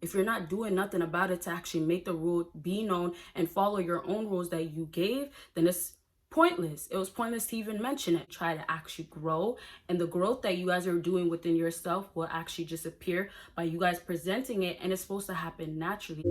if you're not doing nothing about it to actually make the rule be known and follow your own rules that you gave, then it's pointless. It was pointless to even mention it. Try to actually grow, and the growth that you guys are doing within yourself will actually just appear by you guys presenting it, and it's supposed to happen naturally.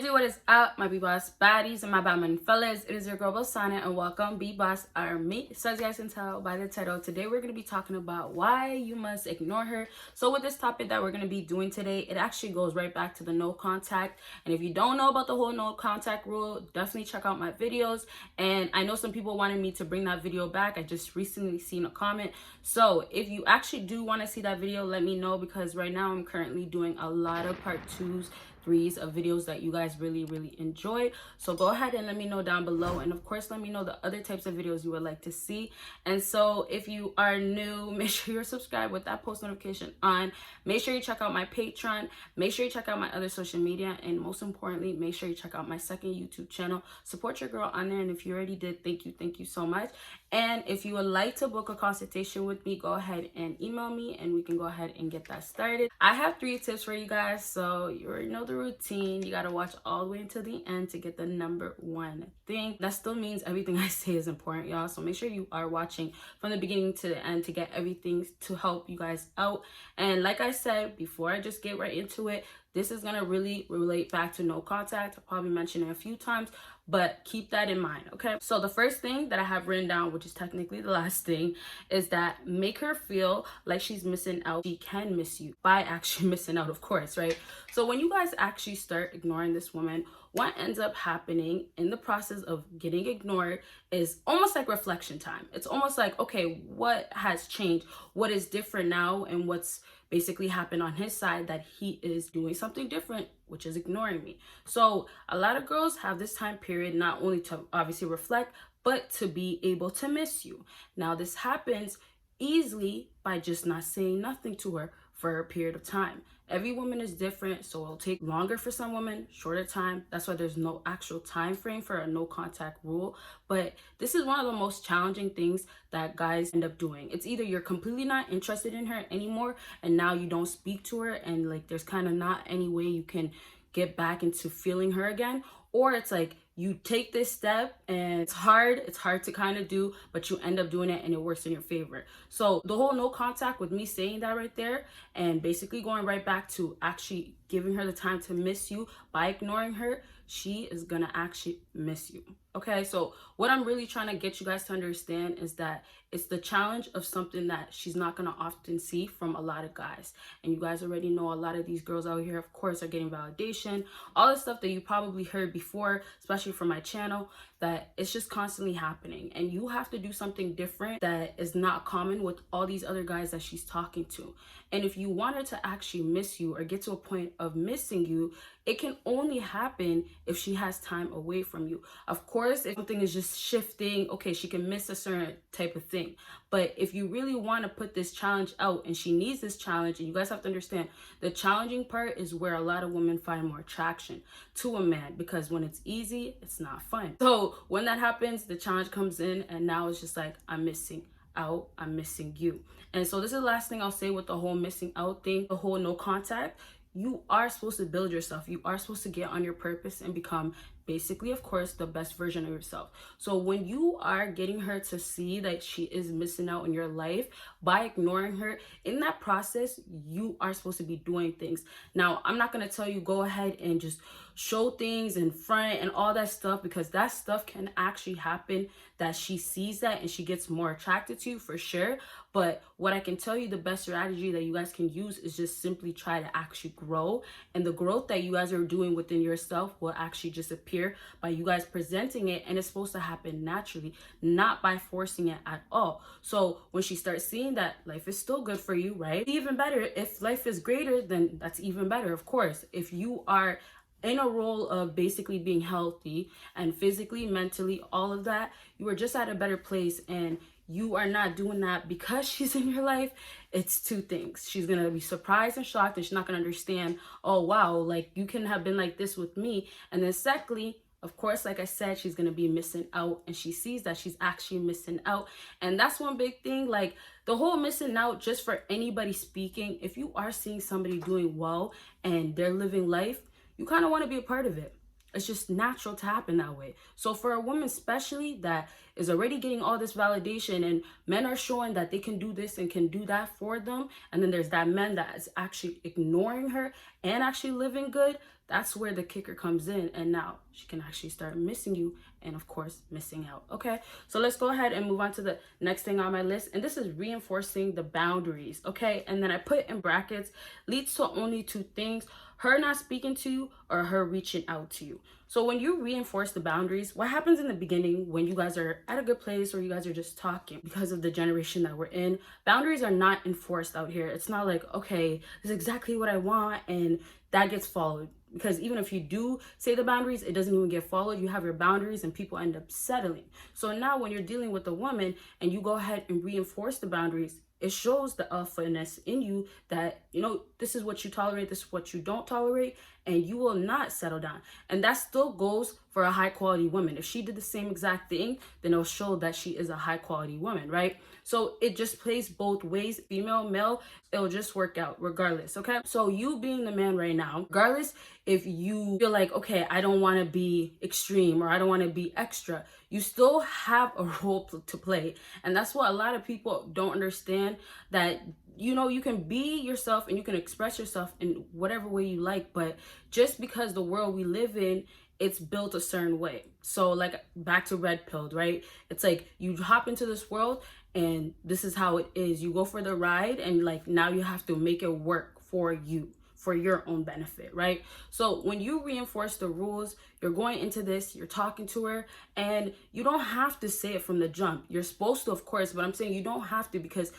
What is up, my B-Boss baddies and my Batman fellas? It is your girl Bosana, and welcome BBossArmy. So as you guys can tell by the title, today we're going to be talking about why you must ignore her. So with this topic that we're going to be doing today, it actually goes right back to the no contact. And if you don't know about the whole no contact rule, definitely check out my videos. And I know some people wanted me to bring that video back. I just recently seen a comment. So if you actually do want to see that video, let me know, because right now I'm currently doing a lot of part 2s, 3s of videos that you guys really enjoy. So go ahead and let me know down below, and of course let me know the other types of videos you would like to see. And so if you are new, make sure you're subscribed with that post notification on. Make sure you check out my Patreon, make sure you check out my other social media, and most importantly, make sure you check out my second YouTube channel. Support your girl on there, and if you already did, thank you so much. And if you would like to book a consultation with me, go ahead and email me and we can go ahead and get that started. I have 3 tips for you guys, so you already know the routine. You got to watch all the way until the end to get the #1 thing. That still means everything I say is important, y'all, so make sure you are watching from the beginning to the end to get everything to help you guys out. And like I said before, I just get right into it, this is going to really relate back to no contact. I'll probably mention it a few times, but keep that in mind, okay? So the first thing that I have written down, which is technically the last thing, is that make her feel like she's missing out. She can miss you by actually missing out, of course, right? So when you guys actually start ignoring this woman, what ends up happening in the process of getting ignored is almost like reflection time. It's almost like, okay, what has changed? What is different now? And what's basically happened on his side that he is doing something different, which is ignoring me. So a lot of girls have this time period not only to obviously reflect, but to be able to miss you. Now this happens easily by just not saying nothing to her for a period of time. Every woman is different, so it'll take longer for some women, shorter time. That's why there's no actual time frame for a no contact rule. But this is one of the most challenging things that guys end up doing. It's either you're completely not interested in her anymore and now you don't speak to her, and like there's kind of not any way you can get back into feeling her again, or it's like you take this step and it's hard to kind of do, but you end up doing it and it works in your favor. So the whole no contact, with me saying that right there and basically going right back to actually giving her the time to miss you by ignoring her, she is gonna actually miss you. Okay, so what I'm really trying to get you guys to understand is that it's the challenge of something that she's not gonna often see from a lot of guys. And you guys already know a lot of these girls out here, of course, are getting validation, all the stuff that you probably heard before, especially from my channel, that it's just constantly happening. And you have to do something different that is not common with all these other guys that she's talking to. And if you want her to actually miss you or get to a point of missing you, it can only happen if she has time away from you. Of course, if something is just shifting, okay, she can miss a certain type of thing. But if you really want to put this challenge out and she needs this challenge, and you guys have to understand, the challenging part is where a lot of women find more attraction to a man, because when it's easy, it's not fun. So when that happens, the challenge comes in, and now it's just like, I'm missing out, I'm missing you. And so this is the last thing I'll say with the whole missing out thing, the whole no contact. You are supposed to build yourself. You are supposed to get on your purpose and become basically, of course, the best version of yourself. So when you are getting her to see that she is missing out in your life by ignoring her, in that process, you are supposed to be doing things. Now, I'm not going to tell you go ahead and just show things in front and all that stuff, because that stuff can actually happen, that she sees that and she gets more attracted to you for sure. But what I can tell you, the best strategy that you guys can use is just simply try to actually grow. And the growth that you guys are doing within yourself will actually just appear by you guys presenting it. And it's supposed to happen naturally, not by forcing it at all. So when she starts seeing that life is still good for you, right? Even better. If life is greater, then that's even better, of course. If you are in a role of basically being healthy and physically, mentally, all of that, you are just at a better place, and you are not doing that because she's in your life, it's two things. She's gonna be surprised and shocked, and she's not gonna understand, oh wow, like you can have been like this with me. And then secondly, of course, like I said, she's gonna be missing out, and she sees that she's actually missing out. And that's one big thing, like the whole missing out, just for anybody speaking, if you are seeing somebody doing well and they're living life, you kind of want to be a part of it. It's just natural to happen that way. So for a woman especially that is already getting all this validation, and men are showing that they can do this and can do that for them, and then there's that man that is actually ignoring her and actually living good, that's where the kicker comes in. And now she can actually start missing you, and of course missing out. Okay, so let's go ahead and move on to the next thing on my list, and this is reinforcing the boundaries. Okay, and then I put in brackets, leads to only two things: her not speaking to you or her reaching out to you. So when you reinforce the boundaries, what happens in the beginning when you guys are at a good place or you guys are just talking, because of the generation that we're in, boundaries are not enforced out here. It's not like, okay, this is exactly what I want and that gets followed. Because even if you do say the boundaries, it doesn't even get followed. You have your boundaries and people end up settling. So now when you're dealing with a woman and you go ahead and reinforce the boundaries, it shows the alphaness in you that, you know, this is what you tolerate, this is what you don't tolerate, and you will not settle down. And that still goes for a high quality woman. If she did the same exact thing, then it'll show that she is a high quality woman, right? So it just plays both ways, female, male, it'll just work out regardless, okay? So you being the man right now, regardless if you feel like, okay, I don't want to be extreme or I don't want to be extra, you still have a role to play. And that's what a lot of people don't understand, that, you know, you can be yourself and you can express yourself in whatever way you like, but just because the world we live in, it's built a certain way. So like back to red pilled, right? It's like you hop into this world and this is how it is. You go for the ride and like now you have to make it work for you, for your own benefit, right? So when you reinforce the rules, you're going into this, you're talking to her, and you don't have to say it from the jump. You're supposed to, of course, but I'm saying you don't have to, because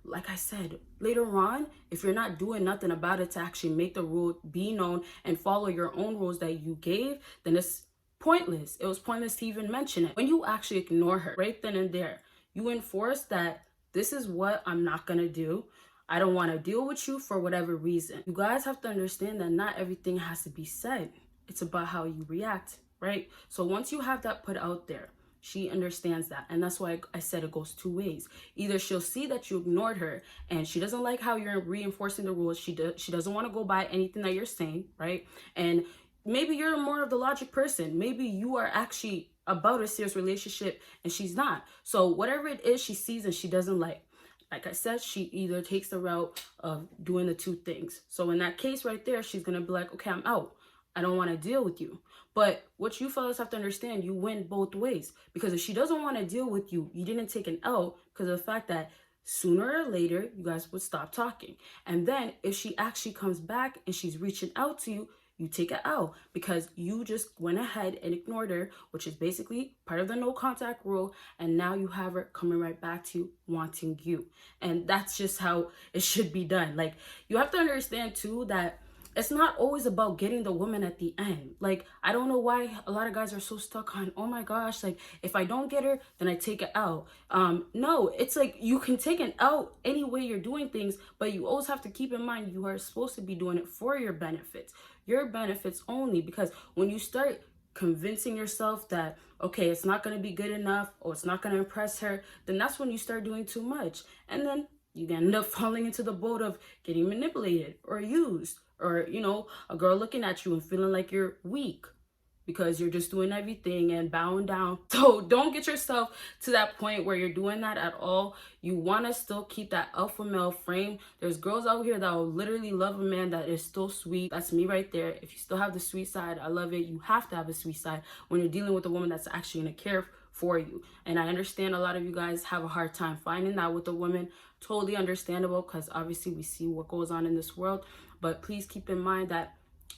like I said, later on, if you're not doing nothing about it to actually make the rule be known and follow your own rules that you gave, then it's pointless. It was pointless to even mention it. When you actually ignore her right then and there, you enforce that this is what I'm not gonna do. I don't want to deal with you for whatever reason. You guys have to understand that not everything has to be said. It's about how you react, right? So once you have that put out there, she understands that. And that's why I said it goes two ways. Either she'll see that you ignored her and she doesn't like how you're reinforcing the rules. She doesn't want to go by anything that you're saying, right? And maybe you're more of the logic person. Maybe you are actually about a serious relationship and she's not. So whatever it is she sees and she doesn't like I said, she either takes the route of doing the two things. So in that case right there, she's going to be like, okay, I'm out. I don't want to deal with you. But what you fellas have to understand, you win both ways. Because if she doesn't want to deal with you, you didn't take an L because of the fact that sooner or later, you guys would stop talking. And then if she actually comes back and she's reaching out to you, you take an L because you just went ahead and ignored her, which is basically part of the no contact rule. And now you have her coming right back to you, wanting you. And that's just how it should be done. Like, you have to understand too that it's not always about getting the woman at the end. Like, I don't know why a lot of guys are so stuck on, oh my gosh, like, if I don't get her, then I take it out. No, it's like you can take an out any way you're doing things, but you always have to keep in mind you are supposed to be doing it for your benefits only. Because when you start convincing yourself that, okay, it's not going to be good enough or it's not going to impress her, then that's when you start doing too much. And then you end up falling into the boat of getting manipulated or used. Or, you know, a girl looking at you and feeling like you're weak because you're just doing everything and bowing down. So don't get yourself to that point where you're doing that at all. You want to still keep that alpha male frame. There's girls out here that will literally love a man that is still sweet. That's me right there. If you still have the sweet side, I love it. You have to have a sweet side when you're dealing with a woman that's actually going to care for you. And I understand a lot of you guys have a hard time finding that with a woman. Totally understandable, because obviously we see what goes on in this world. But please keep in mind that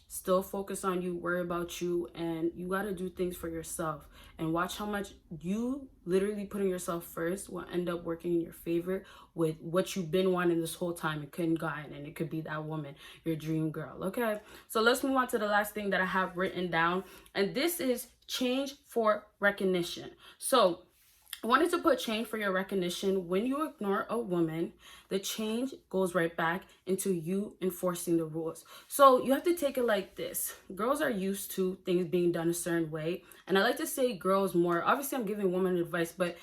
still focus on you, worry about you, and you got to do things for yourself. And watch how much you literally putting yourself first will end up working in your favor with what you've been wanting this whole time. It couldn't guide, and it could be that woman, your dream girl. Okay, so let's move on to the last thing that I have written down, and this is change for recognition. So I wanted to put change for your recognition. When you ignore a woman, the change goes right back into you enforcing the rules. So you have to take it like this. Girls are used to things being done a certain way. And I like to say girls more. Obviously, I'm giving women advice, but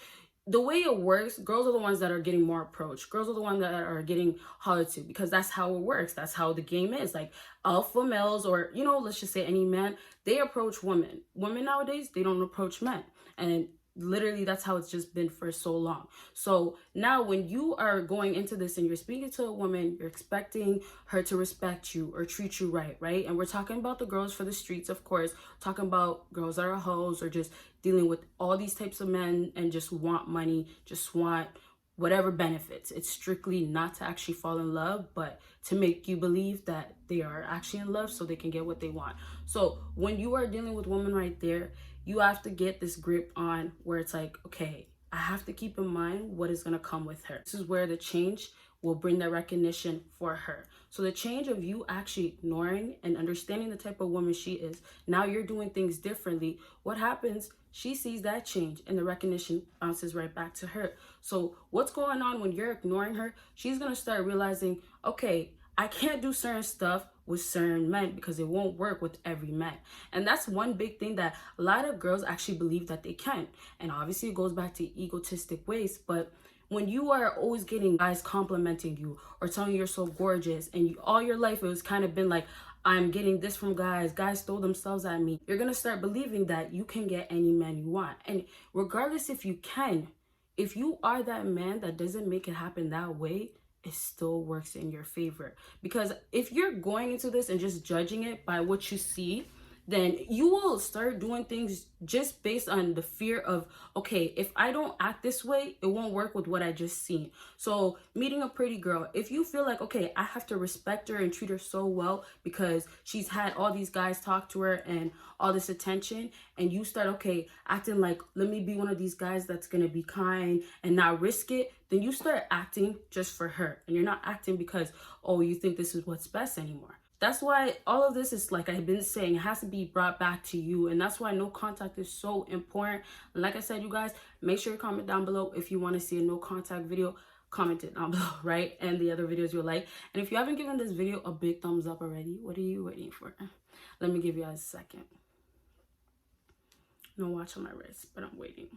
the way it works, girls are the ones that are getting more approached. Girls are the ones that are getting hollered to, because that's how it works. That's how the game is. Like alpha males, or, you know, let's just say any man, they approach women. Women nowadays, they don't approach men. And literally that's how it's just been for so long. So now when you are going into this and you're speaking to a woman, you're expecting her to respect you or treat you right? And we're talking about the girls for the streets, of course, talking about girls that are hoes or just dealing with all these types of men and just want money, just want whatever benefits. It's strictly not to actually fall in love, but to make you believe that they are actually in love so they can get what they want. So when you are dealing with women right there, you have to get this grip on where it's like, okay, I have to keep in mind what is going to come with her. This is where the change will bring that recognition for her. So the change of you actually ignoring and understanding the type of woman she is, now you're doing things differently. What happens? She sees that change and the recognition bounces right back to her. So what's going on when you're ignoring her? She's going to start realizing, okay, I can't do certain stuff with certain men because it won't work with every man. And that's one big thing that a lot of girls actually believe that they can. And obviously it goes back to egotistic ways, but when you are always getting guys complimenting you or telling you you're so gorgeous, and you, all your life it was kind of been like, I'm getting this from guys throw themselves at me, you're gonna start believing that you can get any man you want. And regardless if you can, if you are that man that doesn't make it happen that way, it still works in your favor. Because if you're going into this and just judging it by what you see, then you will start doing things just based on the fear of, okay, if I don't act this way, it won't work with what I just seen. So meeting a pretty girl, if you feel like, okay, I have to respect her and treat her so well because she's had all these guys talk to her and all this attention, and you start, okay, acting like, let me be one of these guys that's gonna be kind and not risk it, then you start acting just for her. And you're not acting because, oh, you think this is what's best anymore. That's why all of this is, like I've been saying, it has to be brought back to you. And that's why no contact is so important. And like I said, you guys, make sure you comment down below if you want to see a no contact video. Comment it down below, right? And the other videos you'll like. And if you haven't given this video a big thumbs up already, what are you waiting for? Let me give you guys a second. No watch on my wrist, but I'm waiting.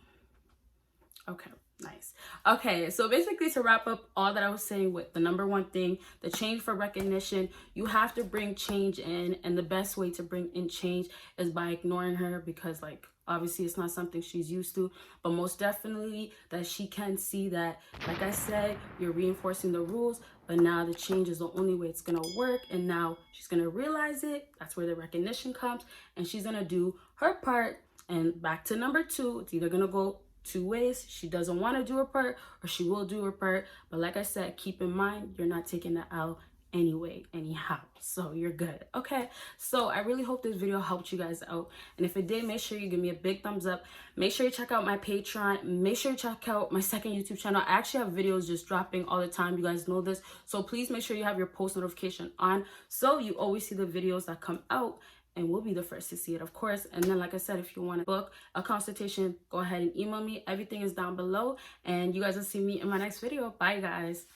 Okay, nice. Okay, so basically to wrap up all that I was saying with the number one thing, the change for recognition, you have to bring change in, and the best way to bring in change is by ignoring her, because like obviously it's not something she's used to, but most definitely that she can see that, like I said, you're reinforcing the rules, but now the change is the only way it's gonna work, and now she's gonna realize it. That's where the recognition comes, and she's gonna do her part. And back to number two, it's either gonna go two ways. She doesn't want to do her part, or she will do her part. But like I said, keep in mind, you're not taking the L anyway, anyhow. So you're good. Okay. So I really hope this video helped you guys out. And if it did, make sure you give me a big thumbs up. Make sure you check out my Patreon. Make sure you check out my second YouTube channel. I actually have videos just dropping all the time. You guys know this. So please make sure you have your post notification on, so you always see the videos that come out, and we'll be the first to see it, of course. And then, like I said, if you want to book a consultation, go ahead and email me. Everything is down below, and you guys will see me in my next video. Bye, guys.